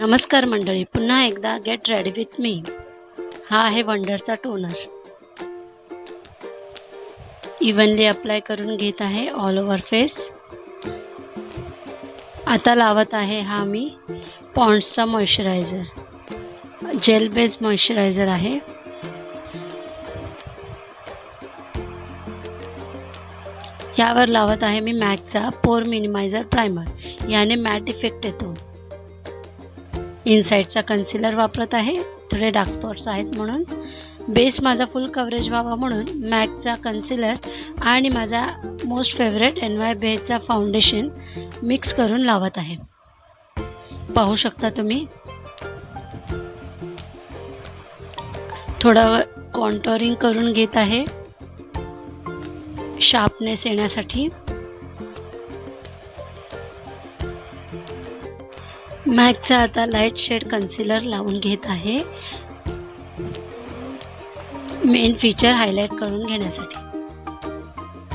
नमस्कार मंडळी, पुन्हा एकदा गेट रेडी विथ मी. हा आहे वंडरचा टोनर. इव्हनली अप्लाय करून घेत आहे ऑल ओव्हर फेस. आता लावत आहे हा मी पॉन्ड्सचा मॉइश्चरायझर, जेल बेस्ड मॉइश्चरायझर आहे. यावर लावत आहे मी मॅकचा पोर मिनिमायझर प्रायमर. याने मॅट इफेक्ट येतो. इनसाइडचा कन्सिलर वापरत आहे, थोडे डार्क स्पॉट्स आहेत म्हणून. बेस माझा फुल कव्हरेज व्हावा म्हणून मॅकचा कन्सिलर आणि माझा मोस्ट फेवरेट NYBHचा फाउंडेशन मिक्स करून लावत आहे. पाहू शकता तुम्ही. थोडं कॉन्टोरिंग करून घेत आहे शार्पनेस येण्यासाठी. मॅकचा आता लाईट शेड कन्सिलर लावून घेत आहे, मेन फीचर हायलाइट करून घेण्यासाठी.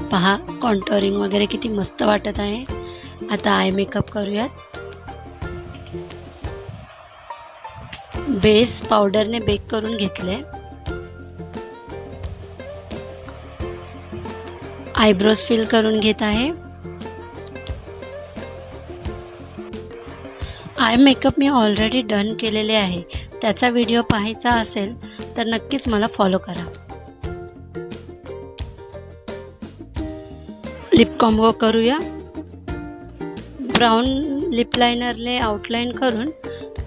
पहा कॉन्टोरिंग वगैरे किती मस्त वाटत आहे. आता आय मेकअप करूयात. बेस पावडरने बेक करून घेतले. आयब्रोज फिल करून घेत आहे. आय मेकअप मी ऑलरेडी डन केलेले आहे. त्याचा व्हिडिओ पाहायचा असेल तर नक्कीच मला फॉलो करा. लिप कॉम्बो करूया. ब्राऊन लिप लायनरने आउटलाईन करून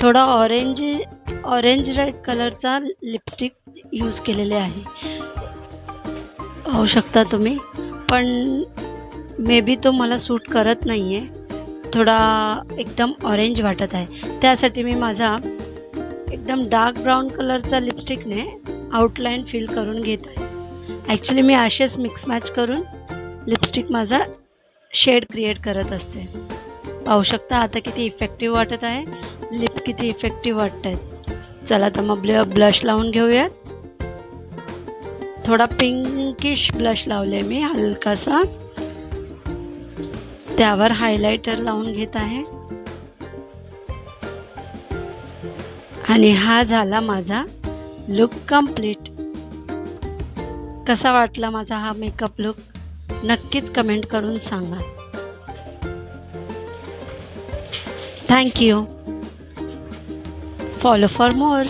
थोडा ऑरेंज रेड कलरचा लिपस्टिक यूज केलेले आहे. पाहू शकता तुम्ही, पण मे बी तो मला सूट करत नाही आहे. थोडा एकदम ऑरेंज वाटत आहे. त्यासाठी मी माझा एकदम डार्क ब्राऊन कलरचा लिपस्टिकने आउटलाईन फिल करून घेत आहे. ॲक्च्युली मी असेच मिक्स मॅच करून लिपस्टिक माझा शेड क्रिएट करत असते. पाहू शकता आता किती इफेक्टिव्ह वाटत आहे. लिप किती इफेक्टिव्ह वाटत आहेत. चला तर मग ब्लश लावून घेऊयात. थोडा पिंकिश ब्लश लावले मी हलकासा. त्यावर हायलायटर लावून घेत आहे. आणि हा झाला माझा लुक कंप्लीट. कसा वाटला माझा हा मेकअप लुक नक्कीच कमेंट करून सांगा. Thank you. Follow for more.